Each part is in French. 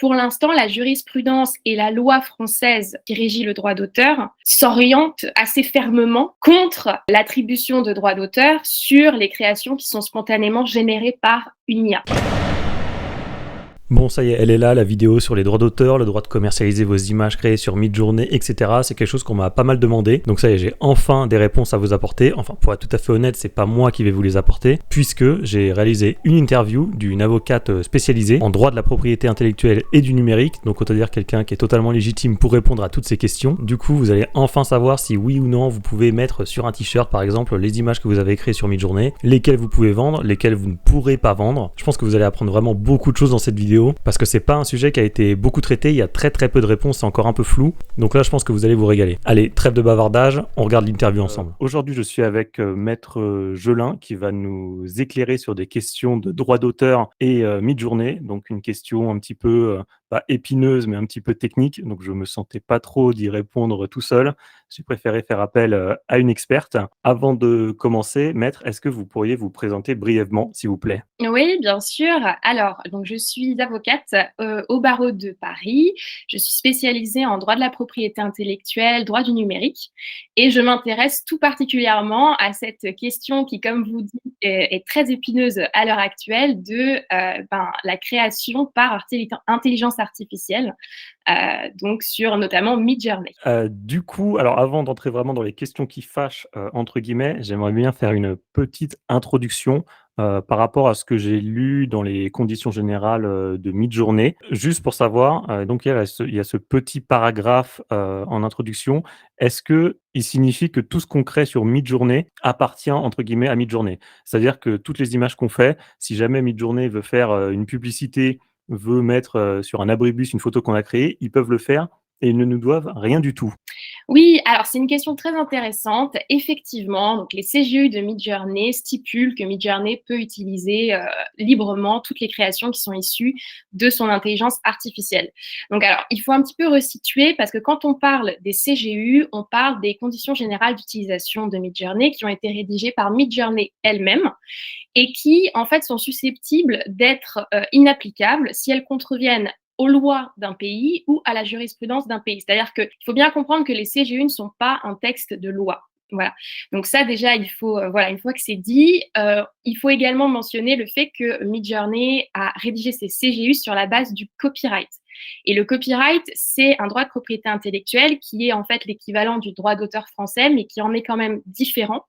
pour l'instant, la jurisprudence et la loi française qui régit le droit d'auteur s'orientent assez fermement contre l'attribution de droits d'auteur sur les créations qui sont spontanément générées par une IA. Bon, ça y est, elle est là, la vidéo sur les droits d'auteur, le droit de commercialiser vos images créées sur Midjourney, etc. C'est quelque chose qu'on m'a pas mal demandé. Donc ça y est, j'ai enfin des réponses à vous apporter. Enfin, pour être tout à fait honnête, c'est pas moi qui vais vous les apporter, puisque j'ai réalisé une interview d'une avocate spécialisée en droit de la propriété intellectuelle et du numérique. Donc autant dire quelqu'un qui est totalement légitime pour répondre à toutes ces questions. Du coup, vous allez enfin savoir si oui ou non vous pouvez mettre sur un t-shirt, par exemple, les images que vous avez créées sur Midjourney, lesquelles vous pouvez vendre, lesquelles vous ne pourrez pas vendre. Je pense que vous allez apprendre vraiment beaucoup de choses dans cette vidéo, parce que c'est pas un sujet qui a été beaucoup traité, il y a très peu de réponses, c'est encore un peu flou, donc là je pense que vous allez vous régaler. Allez, trêve de bavardage, on regarde l'interview ensemble. Aujourd'hui je suis avec Maître Gelin qui va nous éclairer sur des questions de droit d'auteur et Midjourney, donc une question un petit peu, pas épineuse mais un petit peu technique, donc je me sentais pas trop d'y répondre tout seul. J'ai préféré faire appel à une experte. Avant de commencer, Maître, est-ce que vous pourriez vous présenter brièvement, s'il vous plaît? Oui, bien sûr. Alors, donc je suis avocate au barreau de Paris. Je suis spécialisée en droit de la propriété intellectuelle, droit du numérique, et je m'intéresse tout particulièrement à cette question qui, comme vous dites, est très épineuse à l'heure actuelle de la création par intelligence artificielle, donc sur notamment Midjourney. Du coup, alors avant d'entrer vraiment dans les questions qui fâchent, entre guillemets, j'aimerais bien faire une petite introduction, par rapport à ce que j'ai lu dans les conditions générales, de Midjourney. Juste pour savoir, donc il y a ce petit paragraphe, en introduction. Est-ce qu'il signifie que tout ce qu'on crée sur Midjourney appartient entre guillemets à Midjourney? C'est-à-dire que toutes les images qu'on fait, si jamais Midjourney veut faire, une publicité, veut mettre, sur un abribus une photo qu'on a créée, ils peuvent le faire et ils ne nous doivent rien du tout. Oui, alors c'est une question très intéressante. Effectivement, donc les CGU de Midjourney stipulent que Midjourney peut utiliser librement toutes les créations qui sont issues de son intelligence artificielle. Donc alors, il faut un petit peu resituer parce que quand on parle des CGU, on parle des conditions générales d'utilisation de Midjourney qui ont été rédigées par Midjourney elle-même et qui, en fait, sont susceptibles d'être inapplicables si elles contreviennent aux lois d'un pays ou à la jurisprudence d'un pays. C'est-à-dire qu'il faut bien comprendre que les CGU ne sont pas un texte de loi. Voilà. Donc ça, déjà, il faut, voilà, une fois que c'est dit, il faut également mentionner le fait que Midjourney a rédigé ses CGU sur la base du copyright. Et le copyright, c'est un droit de propriété intellectuelle qui est en fait l'équivalent du droit d'auteur français, mais qui en est quand même différent.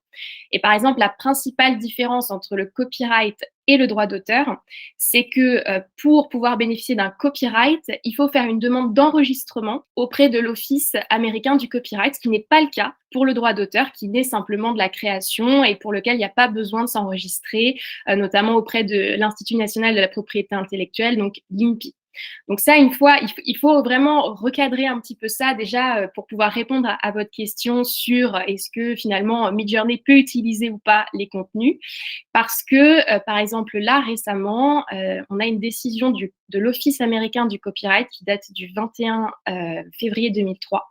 Et par exemple, la principale différence entre le copyright et le droit d'auteur, c'est que pour pouvoir bénéficier d'un copyright, il faut faire une demande d'enregistrement auprès de l'Office américain du copyright, ce qui n'est pas le cas pour le droit d'auteur, qui naît simplement de la création et pour lequel il n'y a pas besoin de s'enregistrer, notamment auprès de l'Institut national de la propriété intellectuelle, donc l'INPI. Donc ça, une fois, il faut vraiment recadrer un petit peu ça déjà pour pouvoir répondre à votre question sur est-ce que finalement Midjourney peut utiliser ou pas les contenus. Parce que, par exemple, là, récemment, on a une décision de l'Office américain du copyright qui date du 21 février 2003.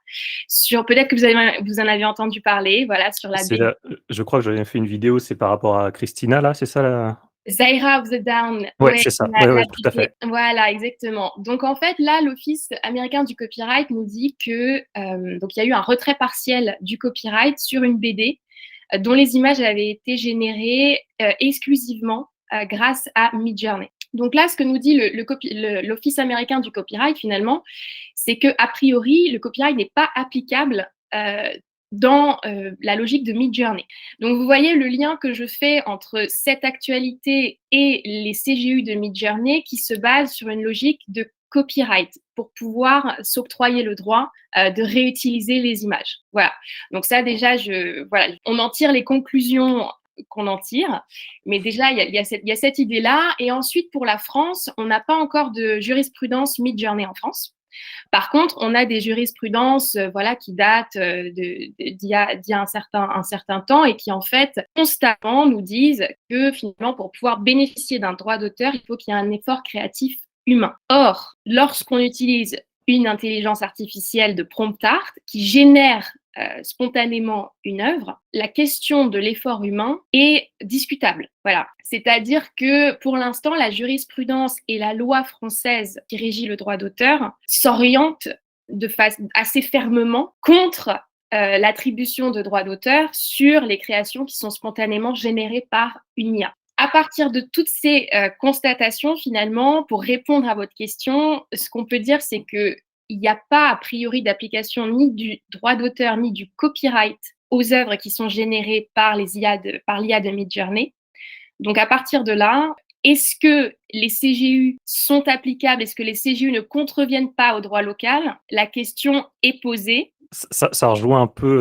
Peut-être que vous en avez entendu parler, voilà, sur la C'est BD. là, je crois que j'avais fait une vidéo, c'est par rapport à Christina là, c'est ça la Zaira of the Down, ouais, ouais, c'est ça. la Ouais, tout à BD. fait. Voilà, exactement. Donc en fait, là, l'Office américain du copyright nous dit que donc il y a eu un retrait partiel du copyright sur une BD dont les images avaient été générées exclusivement grâce à Midjourney. Donc là, ce que nous dit l'Office américain du copyright, finalement, c'est que a priori, le copyright n'est pas applicable dans la logique de Midjourney. Donc vous voyez le lien que je fais entre cette actualité et les CGU de Midjourney qui se basent sur une logique de copyright pour pouvoir s'octroyer le droit de réutiliser les images. Voilà. Donc ça déjà, voilà, on en tire les conclusions qu'on en tire. Mais déjà, il y a cette idée-là. Et ensuite, pour la France, on n'a pas encore de jurisprudence Midjourney en France. Par contre, on a des jurisprudences voilà, qui datent d'il y a un certain temps et qui, en fait, constamment nous disent que finalement, pour pouvoir bénéficier d'un droit d'auteur, il faut qu'il y ait un effort créatif humain. Or, lorsqu'on utilise une intelligence artificielle de prompt art qui génère spontanément une œuvre, la question de l'effort humain est discutable. Voilà. C'est-à-dire que pour l'instant, la jurisprudence et la loi française qui régit le droit d'auteur s'orientent assez fermement contre l'attribution de droits d'auteur sur les créations qui sont spontanément générées par une IA. À partir de toutes ces constatations, finalement, pour répondre à votre question, ce qu'on peut dire, c'est que il n'y a pas a priori d'application ni du droit d'auteur ni du copyright aux œuvres qui sont générées par l'IA de Midjourney. Donc à partir de là, est-ce que les CGU sont applicables? Est-ce que les CGU ne contreviennent pas au droit local? La question est posée. Ça rejoint un peu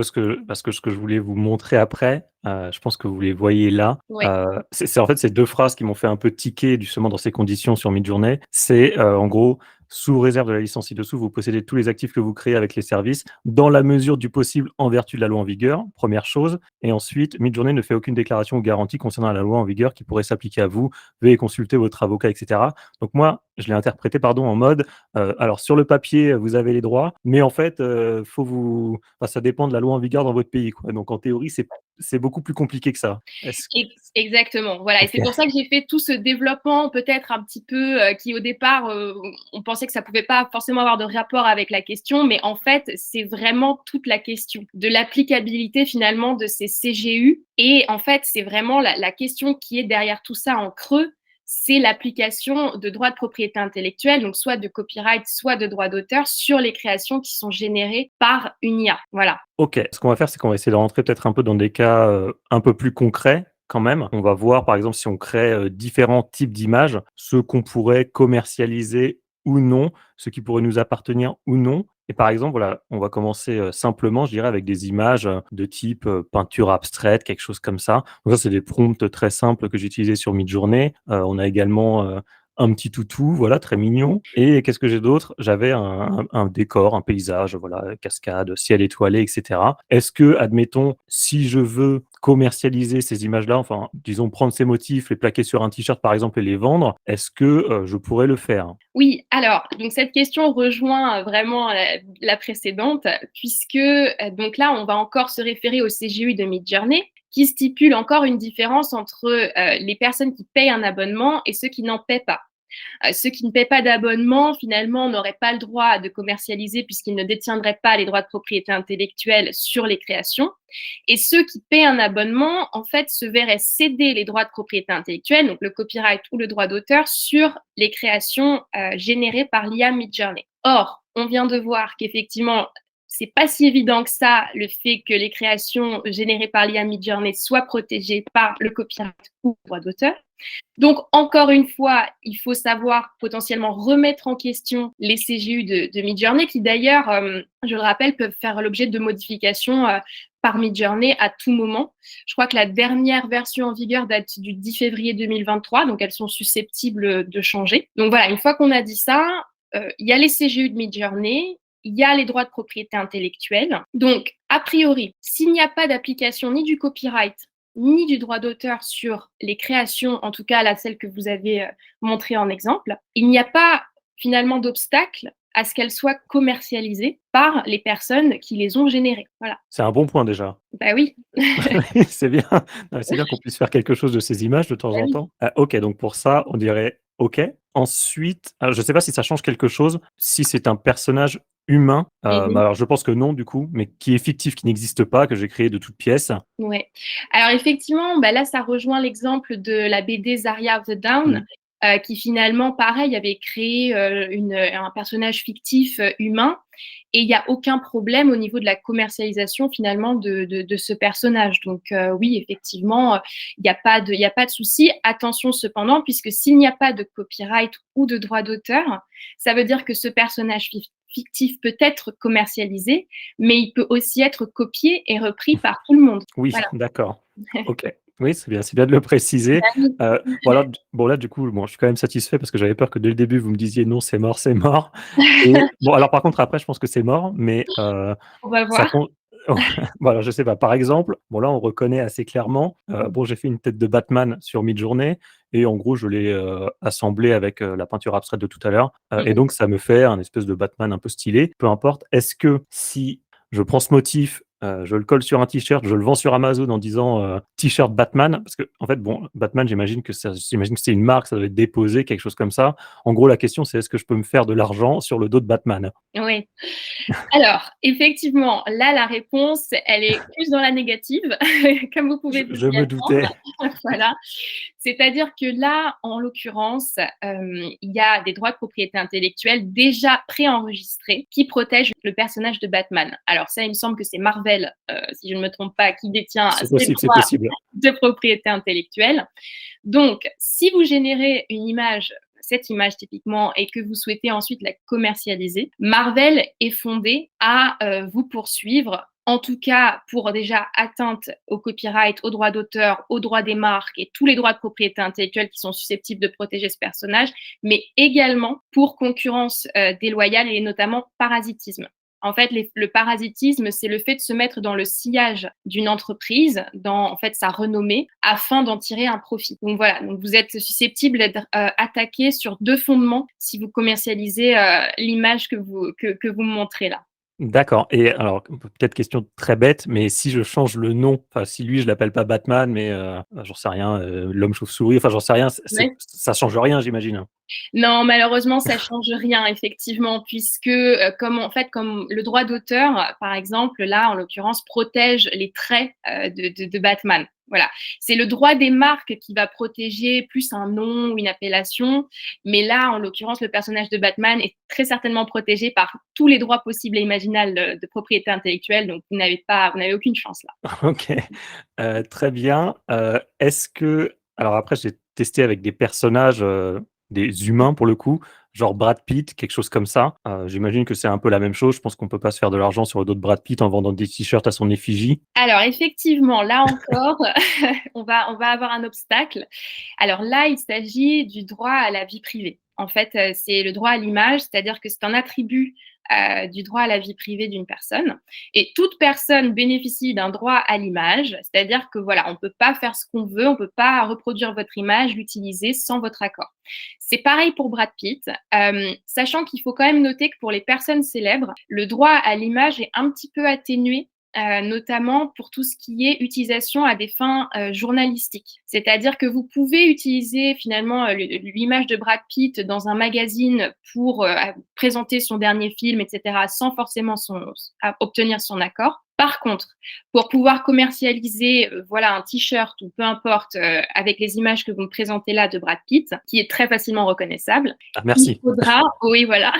parce que ce que je voulais vous montrer après, je pense que vous les voyez là. Ouais. C'est en fait ces 2 phrases qui m'ont fait un peu tiquer justement dans ces conditions sur Midjourney. C'est, en gros: «Sous réserve de la licence ci-dessous, vous possédez tous les actifs que vous créez avec les services, dans la mesure du possible en vertu de la loi en vigueur», première chose. Et ensuite: «Midjourney ne fait aucune déclaration ou garantie concernant la loi en vigueur qui pourrait s'appliquer à vous. Veuillez consulter votre avocat» et cetera. Donc moi, je l'ai interprété, pardon, en mode, alors sur le papier, vous avez les droits, mais en fait, ça dépend de la loi en vigueur dans votre pays, quoi. Donc en théorie, c'est beaucoup plus compliqué que ça. Est-ce Exactement, voilà. Et OK. c'est pour ça que j'ai fait tout ce développement peut-être un petit peu qui au départ, on pensait que ça pouvait pas forcément avoir de rapport avec la question, mais en fait, c'est vraiment toute la question de l'applicabilité finalement de ces CGU. Et en fait, c'est vraiment la question qui est derrière tout ça en creux, c'est l'application de droits de propriété intellectuelle, donc soit de copyright, soit de droits d'auteur, sur les créations qui sont générées par une IA. Voilà. OK. Ce qu'on va faire, c'est qu'on va essayer de rentrer peut-être un peu dans des cas, un peu plus concrets quand même. On va voir, par exemple, si on crée, différents types d'images, ceux qu'on pourrait commercialiser ou non, ceux qui pourraient nous appartenir ou non. Et par exemple, voilà, on va commencer, simplement, je dirais, avec des images, de type, peinture abstraite, quelque chose comme ça. Donc ça, c'est des prompts très simples que j'ai utilisés sur Midjourney. On a également, un petit toutou, voilà, très mignon. Et qu'est-ce que j'ai d'autre? J'avais un décor, un paysage, voilà, cascade, ciel étoilé, et cetera. Est-ce que, admettons, si je veux commercialiser ces images-là, enfin, disons, prendre ces motifs, les plaquer sur un t-shirt, par exemple, et les vendre, est-ce que, je pourrais le faire? Oui, alors, donc cette question rejoint vraiment la précédente, puisque donc là, on va encore se référer au CGU de Midjourney, qui stipule encore une différence entre les personnes qui payent un abonnement et ceux qui n'en paient pas. Ceux qui ne paient pas d'abonnement, finalement, n'auraient pas le droit de commercialiser puisqu'ils ne détiendraient pas les droits de propriété intellectuelle sur les créations. Et ceux qui paient un abonnement, en fait, se verraient céder les droits de propriété intellectuelle, donc le copyright ou le droit d'auteur, sur les créations générées par l'IA Midjourney. Or, on vient de voir qu'effectivement, c'est pas si évident que ça, le fait que les créations générées par l'IA Midjourney soient protégées par le copyright ou le droit d'auteur. Donc, encore une fois, il faut savoir potentiellement remettre en question les CGU de Midjourney, qui d'ailleurs, je le rappelle, peuvent faire l'objet de modifications par Midjourney à tout moment. Je crois que la dernière version en vigueur date du 10 février 2023, donc elles sont susceptibles de changer. Donc voilà, une fois qu'on a dit ça, il y a les CGU de Midjourney, il y a les droits de propriété intellectuelle. Donc, a priori, s'il n'y a pas d'application ni du copyright ni du droit d'auteur sur les créations, en tout cas là, celles que vous avez montrées en exemple, il n'y a pas finalement d'obstacle à ce qu'elles soient commercialisées par les personnes qui les ont générées. Voilà. C'est un bon point déjà. Bah oui. C'est bien. Non, c'est bien qu'on puisse faire quelque chose de ces images de temps Bah en oui. temps. OK, donc pour ça, on dirait OK. Ensuite, je ne sais pas si ça change quelque chose, si c'est un personnage humain, Mhm. alors je pense que non du coup, mais qui est fictif, qui n'existe pas, que j'ai créé de toutes pièces. Ouais. Alors effectivement, bah là, ça rejoint l'exemple de la BD Zarya of the Down, Mmh. qui finalement, pareil, avait créé un personnage fictif humain. Et il n'y a aucun problème au niveau de la commercialisation finalement de ce personnage. Donc oui, effectivement, il y a pas de souci. Attention cependant, puisque s'il n'y a pas de copyright ou de droit d'auteur, ça veut dire que ce personnage fictif peut être commercialisé, mais il peut aussi être copié et repris par tout le monde. Oui, Voilà. d'accord. OK. Oui, c'est bien de le préciser. Bah oui, Bon là, du coup, bon, je suis quand même satisfait parce que j'avais peur que dès le début, vous me disiez: «Non, c'est mort, c'est mort» et bon, alors par contre, après, je pense que c'est mort, mais on va ça voir. con bon, alors je sais pas, par exemple, bon là, on reconnaît assez clairement, bon, j'ai fait une tête de Batman sur Midjourney et en gros, je l'ai, assemblée avec, la peinture abstraite de tout à l'heure, et Mhm. donc ça me fait un espèce de Batman un peu stylé. Peu importe, est-ce que si je prends ce motif je le colle sur un t-shirt, je le vends sur Amazon en disant, t-shirt Batman, parce qu'en fait, bon, Batman, j'imagine que c'est une marque, ça doit être déposé, quelque chose comme ça. En gros, la question, c'est est-ce que je peux me faire de l'argent sur le dos de Batman? Oui. Alors, effectivement, là, la réponse, elle est plus dans la négative, comme vous pouvez vous Je y me attendre. doutais. Voilà. C'est-à-dire que là, en l'occurrence, il y a des droits de propriété intellectuelle déjà préenregistrés qui protègent le personnage de Batman. Alors ça, il me semble que c'est Marvel, si je ne me trompe pas, qui détient C'est ces possible, c'est droits possible. de propriété intellectuelle. Donc, si vous générez une image, cette image typiquement, et que vous souhaitez ensuite la commercialiser, Marvel est fondé à vous poursuivre, en tout cas pour déjà atteinte au copyright, aux droits d'auteur, aux droits des marques et tous les droits de propriété intellectuelle qui sont susceptibles de protéger ce personnage, mais également pour concurrence déloyale et notamment parasitisme. En fait, le parasitisme, c'est le fait de se mettre dans le sillage d'une entreprise, dans en fait sa renommée, afin d'en tirer un profit. Donc voilà, donc vous êtes susceptible d'être attaqué sur deux fondements si vous commercialisez l'image que vous montrez là. D'accord et alors, peut-être question très bête, mais si je change le nom, enfin, si lui, je l'appelle pas Batman, mais j'en sais rien, l'homme chauve-souris, enfin, j'en sais rien, Ouais. ça change rien, j'imagine, hein? Non, malheureusement, ça change rien, effectivement, puisque comme en fait, comme le droit d'auteur, par exemple, là, en l'occurrence, protège les traits de Batman. Voilà, c'est le droit des marques qui va protéger plus un nom ou une appellation, mais là, en l'occurrence, le personnage de Batman est très certainement protégé par tous les droits possibles et imaginables de propriété intellectuelle, donc vous n'avez aucune chance là. OK, très bien, est-ce que alors après j'ai testé avec des personnages, des humains pour le coup, genre Brad Pitt, quelque chose comme ça. J'imagine que c'est un peu la même chose. Je pense qu'on peut pas se faire de l'argent sur le dos de Brad Pitt en vendant des t-shirts à son effigie. Alors effectivement, là encore, on va avoir un obstacle. Alors là, il s'agit du droit à la vie privée. En fait, c'est le droit à l'image, c'est-à-dire que c'est un attribut du droit à la vie privée d'une personne. Et toute personne bénéficie d'un droit à l'image, c'est-à-dire que voilà, on ne peut pas faire ce qu'on veut, on ne peut pas reproduire votre image, l'utiliser sans votre accord. C'est pareil pour Brad Pitt, sachant qu'il faut quand même noter que pour les personnes célèbres, le droit à l'image est un petit peu atténué notamment pour tout ce qui est utilisation à des fins journalistiques. C'est-à-dire que vous pouvez utiliser finalement l'image de Brad Pitt dans un magazine pour présenter son dernier film, etc., sans forcément obtenir son accord. Par contre, pour pouvoir commercialiser voilà, un t-shirt ou peu importe avec les images que vous me présentez là de Brad Pitt, qui est très facilement reconnaissable, Ah il merci. faudra, oui voilà,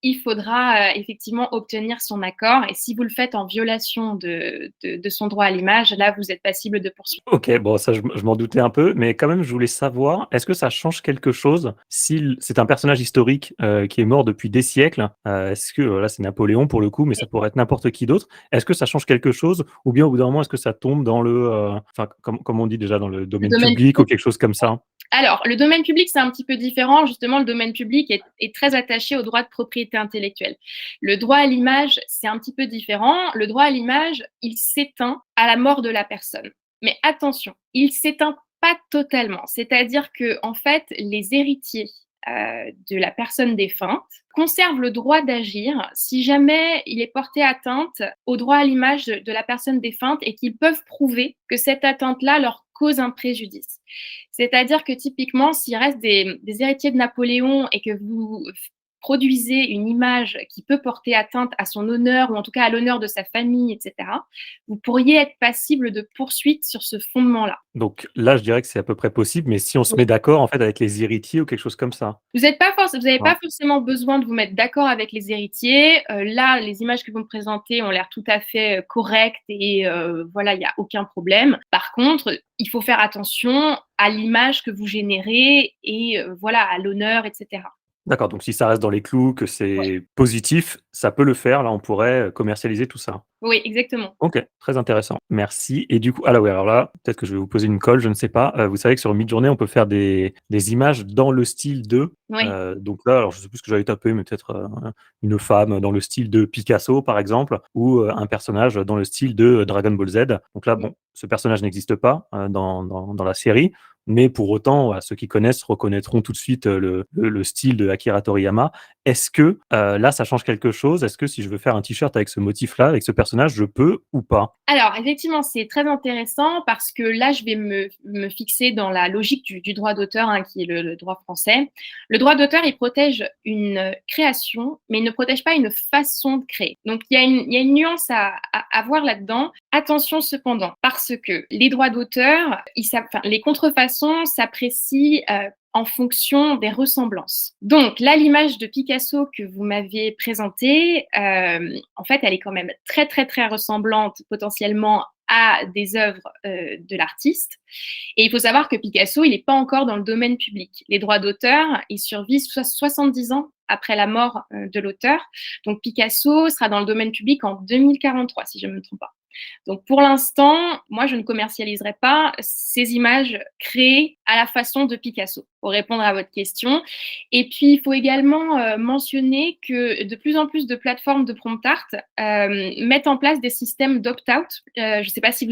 il faudra effectivement obtenir son accord. Et si vous le faites en violation de son droit à l'image, là, vous êtes passible de poursuite. OK, bon ça je m'en doutais un peu, mais quand même je voulais savoir, est-ce que ça change quelque chose si c'est un personnage historique, qui est mort depuis des siècles? Est-ce que, là c'est Napoléon pour le coup, mais ça pourrait être n'importe qui d'autre. Est-ce que ça change quelque chose? Ou bien au bout d'un moment, est-ce que ça tombe dans le, enfin comme on dit déjà dans le Le domaine domaine public ou public. quelque chose comme ça? Alors, le domaine public, c'est un petit peu différent. Justement, le domaine public est très attaché au droit de propriété intellectuelle. Le droit à l'image, c'est un petit peu différent. Le droit à l'image, il s'éteint à la mort de la personne. Mais attention, il s'éteint pas totalement. C'est-à-dire que, en fait, les héritiers de la personne défunte conservent le droit d'agir si jamais il est porté atteinte au droit à l'image de la personne défunte et qu'ils peuvent prouver que cette atteinte-là leur cause un préjudice. C'est-à-dire que typiquement, s'il reste des héritiers de Napoléon et que vous produisez une image qui peut porter atteinte à son honneur ou en tout cas à l'honneur de sa famille, etc., vous pourriez être passible de poursuites sur ce fondement-là. Donc là, je dirais que c'est à peu près possible, mais si on se met d'accord en fait avec les héritiers ou quelque chose comme ça? Vous n'avez pas Non? forcément besoin de vous mettre d'accord avec les héritiers. Là, les images que vous me présentez ont l'air tout à fait correctes et voilà, il n'y a aucun problème. Par contre, il faut faire attention à l'image que vous générez et voilà, à l'honneur, etc. D'accord, donc si ça reste dans les clous, que Ouais. c'est positif, ça peut le faire. Là, on pourrait, commercialiser tout ça. Oui, exactement. OK, très intéressant. Merci et du coup ah là, oui, alors là, peut-être que je vais vous poser une colle, je ne sais pas. Vous savez que sur Midjourney, on peut faire des images dans le style de, Oui. donc là, alors je sais plus ce que j'avais tapé, mais peut-être, une femme dans le style de Picasso, par exemple, ou, un personnage dans le style de Dragon Ball Z. Donc là, bon, ce personnage n'existe pas, dans la série, mais pour autant, voilà, ceux qui connaissent reconnaîtront tout de suite, le style de Akira Toriyama. est-ce que là, ça change quelque chose? Est-ce que si je veux faire un t-shirt avec ce motif-là, avec ce personnage, je peux ou pas? Alors, effectivement, c'est très intéressant parce que là, je vais me fixer dans la logique du droit d'auteur, hein, qui est le droit français. Le droit d'auteur, il protège une création, mais il ne protège pas une façon de créer. Donc, il y a une nuance à voir là-dedans. Attention cependant, parce que les droits d'auteur, les contrefaçons s'apprécient en fonction des ressemblances. Donc là, l'image de Picasso que vous m'aviez présentée, en fait, elle est quand même très, très, très ressemblante potentiellement à des œuvres de l'artiste. Et il faut savoir que Picasso, il n'est pas encore dans le domaine public. Les droits d'auteur, ils survivent 70 ans après la mort de l'auteur. Donc Picasso sera dans le domaine public en 2043, si je ne me trompe pas. Donc pour l'instant, moi, je ne commercialiserai pas ces images créées à la façon de Picasso, pour répondre à votre question. Et puis, il faut également mentionner que de plus en plus de plateformes de prompt art mettent en place des systèmes d'opt-out. Je ne sais pas si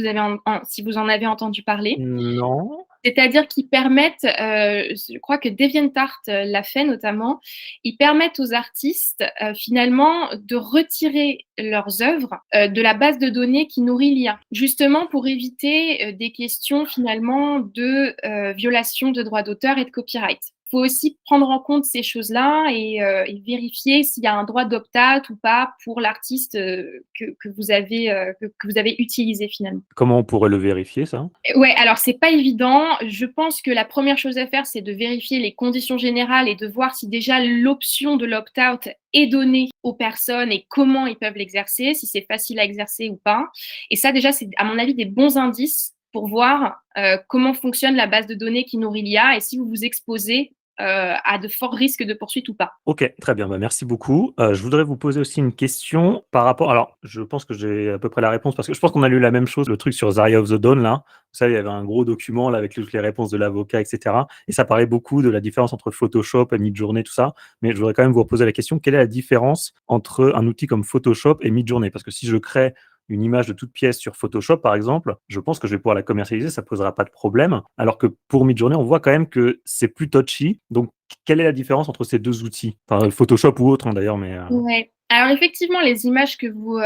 si vous en avez entendu parler. Non. C'est-à-dire qu'ils permettent, je crois que DeviantArt l'a fait notamment, ils permettent aux artistes finalement de retirer leurs œuvres de la base de données qui nourrit l'IA, justement pour éviter des questions finalement de violation de droits d'auteur et de copyright. Il faut aussi prendre en compte ces choses-là et vérifier s'il y a un droit d'opt-out ou pas pour l'artiste que vous avez utilisé finalement. Comment on pourrait le vérifier, ça? Ouais, alors c'est pas évident. Je pense que la première chose à faire, c'est de vérifier les conditions générales et de voir si déjà l'option de l'opt-out est donnée aux personnes et comment ils peuvent l'exercer, si c'est facile à exercer ou pas. Et ça, déjà, c'est à mon avis des bons indices pour voir comment fonctionne la base de données qui nourrit l'IA et si vous vous exposez à de forts risques de poursuite ou pas. OK, très bien, bah, merci beaucoup. Je voudrais vous poser aussi une question par rapport alors, je pense que j'ai à peu près la réponse parce que je pense qu'on a lu la même chose, le truc sur Zarya of the Dawn là. Vous savez, il y avait un gros document là avec toutes les réponses de l'avocat et cetera et ça parlait beaucoup de la différence entre Photoshop et Midjourney, tout ça. Mais je voudrais quand même vous reposer la question, quelle est la différence entre un outil comme Photoshop et Midjourney? Parce que si je crée une image de toute pièce sur Photoshop, par exemple, je pense que je vais pouvoir la commercialiser, ça posera pas de problème. Alors que pour Midjourney, on voit quand même que c'est plus touchy. Donc, quelle est la différence entre ces 2 outils? Enfin, Photoshop ou autre, hein, d'ailleurs, mais Ouais. Alors effectivement, les images que vous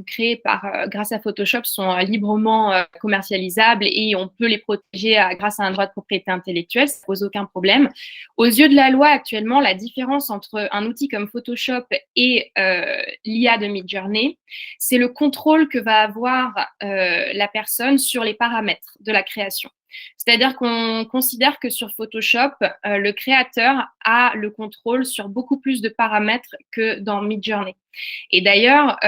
créez grâce à Photoshop sont librement commercialisables et on peut les protéger grâce à un droit de propriété intellectuelle, ça pose aucun problème. Aux yeux de la loi actuellement, la différence entre un outil comme Photoshop et l'IA de Midjourney, c'est le contrôle que va avoir la personne sur les paramètres de la création. C'est-à-dire qu'on considère que sur Photoshop, le créateur a le contrôle sur beaucoup plus de paramètres que dans Midjourney. Et d'ailleurs,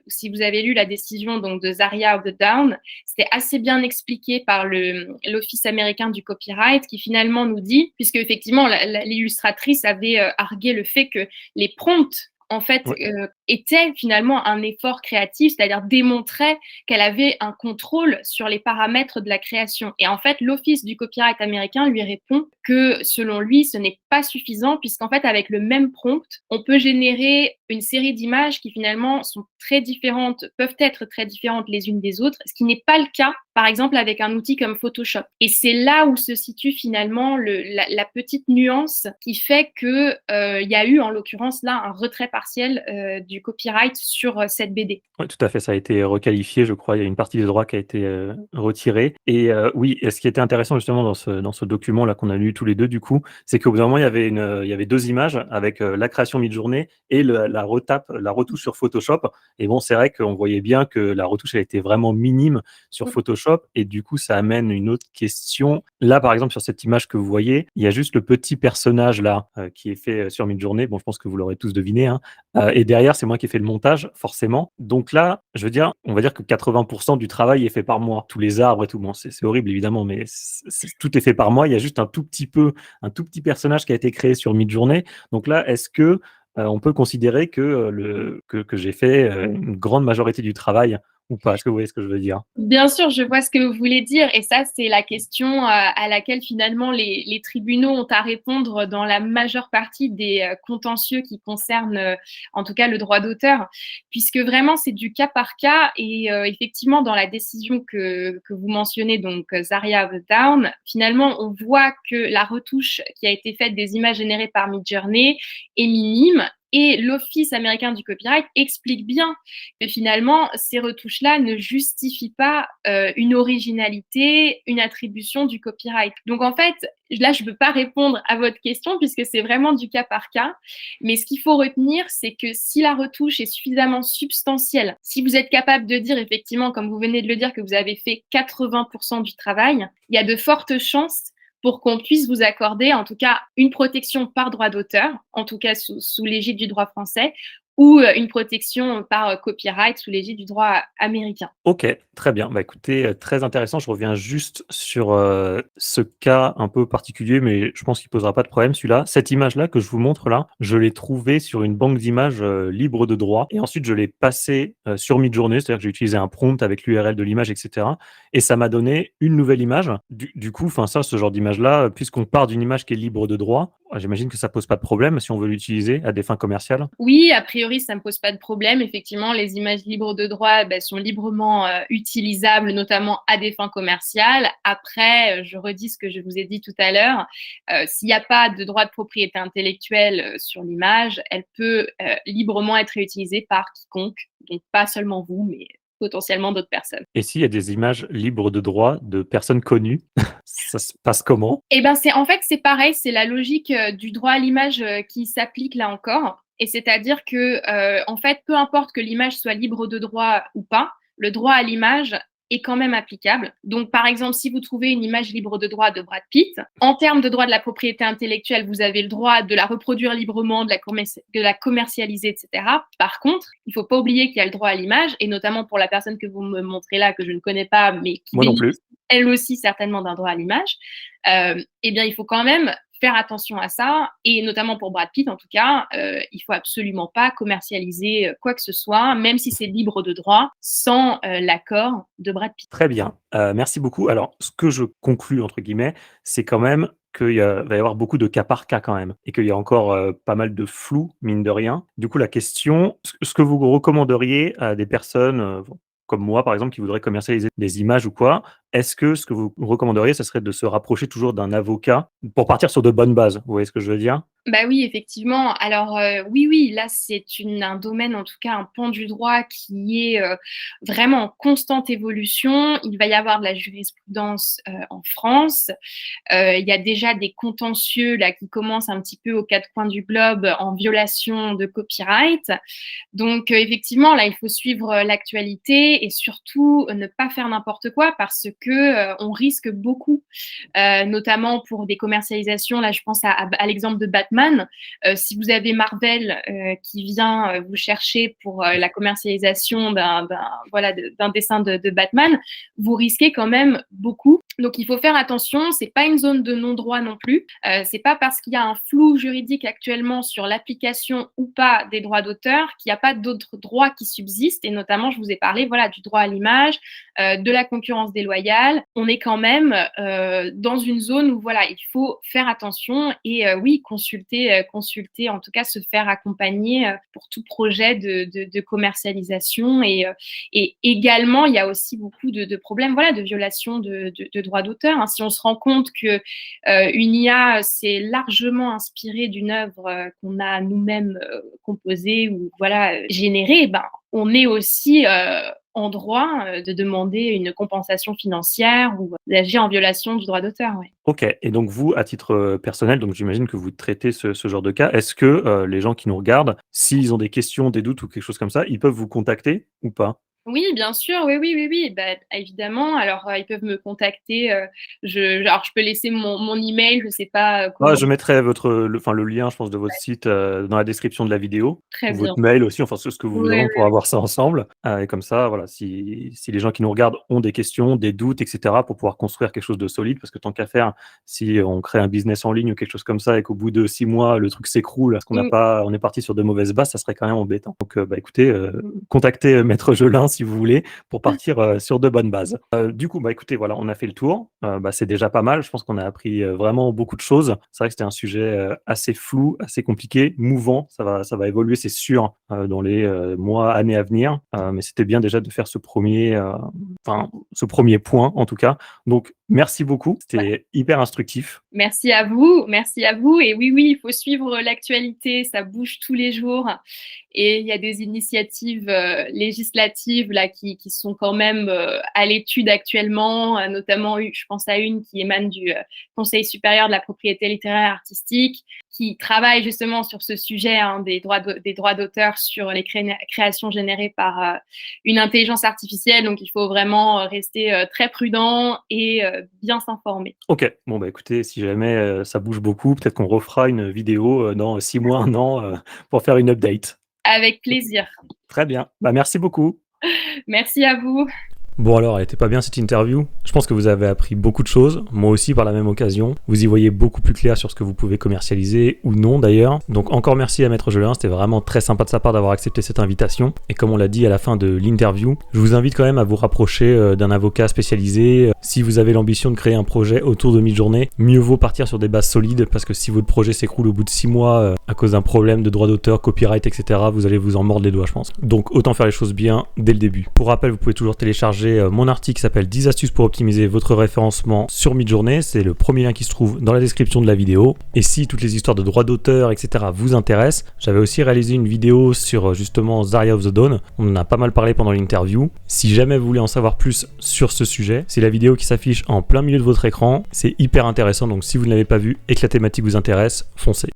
si vous avez lu la décision donc, de Zarya of the Dawn, c'était assez bien expliqué par l'Office américain du copyright qui finalement nous dit, puisque effectivement l'illustratrice avait argué le fait que les prompts en fait, ouais. était finalement un effort créatif, c'est-à-dire démontrait qu'elle avait un contrôle sur les paramètres de la création. Et en fait, l'Office du copyright américain lui répond que selon lui, ce n'est pas suffisant, puisqu'en fait, avec le même prompt, on peut générer une série d'images qui finalement sont très différentes, peuvent être très différentes les unes des autres, ce qui n'est pas le cas, par exemple, avec un outil comme Photoshop. Et c'est là où se situe finalement la petite nuance qui fait que y a eu, en l'occurrence, là, un retrait partiel du copyright sur cette BD. Oui, tout à fait, ça a été requalifié, je crois. Il y a une partie des droits qui a été retirée. Et oui, et ce qui était intéressant justement dans ce document-là qu'on a lu tous les deux, du coup, c'est qu'au bout d'un moment, il y avait 2 images avec la création Midjourney et la retouche sur Photoshop. Et bon, c'est vrai qu'on voyait bien que la retouche, elle était vraiment minime sur Photoshop. Et du coup, ça amène une autre question. Là, par exemple, sur cette image que vous voyez, il y a juste le petit personnage là qui est fait sur Midjourney. Bon, je pense que vous l'aurez tous deviné, hein. Et derrière, c'est moi qui ai fait le montage, forcément. Donc là, je veux dire, on va dire que 80% du travail est fait par moi. Tous les arbres et tout. Bon, c'est horrible, évidemment, mais tout est fait par moi. Il y a juste un tout petit personnage qui a été créé sur Midjourney. Donc là, est-ce que on peut considérer que j'ai fait une grande majorité du travail ou pas? Est-ce que vous voyez ce que je veux dire? Bien sûr, je vois ce que vous voulez dire et ça, c'est la question, à laquelle finalement les tribunaux ont à répondre dans la majeure partie des, contentieux qui concernent, en tout cas le droit d'auteur. Puisque vraiment c'est du cas par cas et effectivement dans la décision que vous mentionnez donc, Zaria The Down, finalement on voit que la retouche qui a été faite des images générées par Midjourney est minime et l'Office américain du copyright explique bien que finalement, ces retouches-là ne justifient pas une originalité, une attribution du copyright. Donc en fait, là, je ne peux pas répondre à votre question puisque c'est vraiment du cas par cas. Mais ce qu'il faut retenir, c'est que si la retouche est suffisamment substantielle, si vous êtes capable de dire effectivement, comme vous venez de le dire, que vous avez fait 80% du travail, il y a de fortes chances pour qu'on puisse vous accorder en tout cas une protection par droit d'auteur, en tout cas sous l'égide du droit français, ou une protection par copyright sous l'égide du droit américain. OK, très bien. Bah, écoutez, très intéressant. Je reviens juste sur, ce cas un peu particulier, mais je pense qu'il posera pas de problème celui-là. Cette image-là que je vous montre là, je l'ai trouvée sur une banque d'images, libre de droit et ensuite je l'ai passée, sur Midjourney, c'est-à-dire que j'ai utilisé un prompt avec l'URL de l'image et cetera et ça m'a donné une nouvelle image. Du coup, enfin ça, ce genre d'image-là, puisqu'on part d'une image qui est libre de droit, j'imagine que ça pose pas de problème si on veut l'utiliser à des fins commerciales? Oui, a priori, ça ne me pose pas de problème. Effectivement, les images libres de droit sont librement utilisables, notamment à des fins commerciales. Après, je redis ce que je vous ai dit tout à l'heure, s'il n'y a pas de droit de propriété intellectuelle sur l'image, elle peut librement être réutilisée par quiconque, donc pas seulement vous, mais potentiellement d'autres personnes. Et s'il y a des images libres de droit de personnes connues, ça se passe comment? Eh ben, c'est en fait, c'est pareil, c'est la logique, du droit à l'image, qui s'applique là encore et c'est-à-dire que, en fait, peu importe que l'image soit libre de droit ou pas, le droit à l'image est quand même applicable. Donc, par exemple, si vous trouvez une image libre de droit de Brad Pitt, en termes de droit de la propriété intellectuelle, vous avez le droit de la reproduire librement, de la commercialiser et cetera. Par contre, il faut pas oublier qu'il y a le droit à l'image et notamment pour la personne que vous me montrez là, que je ne connais pas, mais qui Moi non plus. bénéficie elle aussi certainement d'un droit à l'image, eh bien, il faut quand même faire attention à ça, et notamment pour Brad Pitt en tout cas, il faut absolument pas commercialiser quoi que ce soit, même si c'est libre de droit, sans l'accord de Brad Pitt. Très bien, merci beaucoup. Alors, ce que je «conclus» entre guillemets, c'est quand même va y avoir beaucoup de cas par cas quand même et qu'il y a encore, pas mal de flou, mine de rien. Du coup, la question, ce que vous recommanderiez à des personnes, comme moi, par exemple, qui voudraient commercialiser des images ou quoi, est-ce que ce que vous recommanderiez, ce serait de se rapprocher toujours d'un avocat pour partir sur de bonnes bases? Vous voyez ce que je veux dire? Bah oui, effectivement. Alors, oui, oui, là, c'est un domaine, en tout cas, un pan du droit qui est, vraiment en constante évolution. Il va y avoir de la jurisprudence, en France. Il y a déjà des contentieux, là, qui commencent un petit peu aux 4 coins du globe en violation de copyright. Donc, effectivement, là, il faut suivre, l'actualité et surtout ne pas faire n'importe quoi parce que, on risque beaucoup, notamment pour des commercialisations. Là, je pense à l'exemple de Batman. Si vous avez Marvel qui vient vous chercher pour la commercialisation voilà, d'un dessin de Batman, vous risquez quand même beaucoup. Donc, il faut faire attention. C'est pas une zone de non-droit non plus. C'est pas parce qu'il y a un flou juridique actuellement sur l'application ou pas des droits d'auteur qu'il n'y a pas d'autres droits qui subsistent. Et notamment, je vous ai parlé, voilà, du droit à l'image, de la concurrence déloyale. On est quand même dans une zone où voilà, il faut faire attention et oui, consulter, en tout cas se faire accompagner pour tout projet de commercialisation et également il y a aussi beaucoup de problèmes voilà, de violation de droits d'auteur. Hein. Si on se rend compte que une IA s'est largement inspirée d'une œuvre qu'on a nous-mêmes composée ou voilà, générée, ben, on est aussi en droit de demander une compensation financière ou d'agir en violation du droit d'auteur. Ouais. OK et donc vous, à titre, personnel, donc j'imagine que vous traitez ce genre de cas. Est-ce que, les gens qui nous regardent, s'ils ont des questions, des doutes ou quelque chose comme ça, ils peuvent vous contacter ou pas? Oui, bien sûr, oui, oui, oui, oui, bah, évidemment. Alors, ils peuvent me contacter, alors je peux laisser mon email, je sais pas, Ah, comment je mettrai le lien, je pense, de votre site, dans la description de la vidéo très ou bien. votre mail aussi, enfin, ce que vous voulez, Ouais, on pourra voir ça ensemble, et comme ça, voilà, si les gens qui nous regardent ont des questions, des doutes et cetera, pour pouvoir construire quelque chose de solide, parce que tant qu'à faire, si on crée un business en ligne ou quelque chose comme ça et qu'au bout de 6 mois, le truc s'écroule parce mmh. on est parti sur de mauvaises bases, ça serait quand même embêtant. Donc, bah, écoutez, contactez, Maître Gelin si vous voulez, pour partir sur de bonnes bases. Du coup, bah écoutez, voilà, on a fait le tour. C'est déjà pas mal. Je pense qu'on a appris vraiment beaucoup de choses. C'est vrai que c'était un sujet assez flou, assez compliqué, mouvant. Ça va évoluer, c'est sûr, dans les mois, années à venir. Mais c'était bien déjà de faire ce premier point en tout cas. Donc, merci beaucoup. C'était hyper instructif. Merci à vous, merci à vous. Et oui, oui, il faut suivre l'actualité, ça bouge tous les jours. Et il y a des initiatives législatives là qui sont quand même à l'étude actuellement, notamment, je pense à une qui émane du Conseil supérieur de la propriété littéraire et artistique, qui travaille justement sur ce sujet des droits d'auteur sur les créations générées par une intelligence artificielle. Donc, il faut vraiment rester très prudent et bien s'informer. Ok, bon bah écoutez, si jamais ça bouge beaucoup, peut-être qu'on refera une vidéo dans 6 mois, 1 an, pour faire une update. Avec plaisir. Très bien, bah merci beaucoup. Merci à vous. Bon alors, elle était pas bien cette interview. Je pense que vous avez appris beaucoup de choses, moi aussi par la même occasion. Vous y voyez beaucoup plus clair sur ce que vous pouvez commercialiser ou non d'ailleurs. Donc encore merci à Maître Gelin, c'était vraiment très sympa de sa part d'avoir accepté cette invitation. Et comme on l'a dit à la fin de l'interview, je vous invite quand même à vous rapprocher d'un avocat spécialisé. Si vous avez l'ambition de créer un projet autour de Midjourney, mieux vaut partir sur des bases solides parce que si votre projet s'écroule au bout de 6 mois à cause d'un problème de droit d'auteur, copyright, etc., vous allez vous en mordre les doigts je pense. Donc autant faire les choses bien dès le début. Pour rappel, vous pouvez toujours télécharger mon article qui s'appelle 10 astuces pour optimiser votre référencement sur Midjourney. C'est le premier lien qui se trouve dans la description de la vidéo. Et si toutes les histoires de droits d'auteur, etc. vous intéressent, j'avais aussi réalisé une vidéo sur justement Zarya of the Dawn. On en a pas mal parlé pendant l'interview. Si jamais vous voulez en savoir plus sur ce sujet, c'est la vidéo qui s'affiche en plein milieu de votre écran. C'est hyper intéressant, donc si vous ne l'avez pas vu et que la thématique vous intéresse, foncez.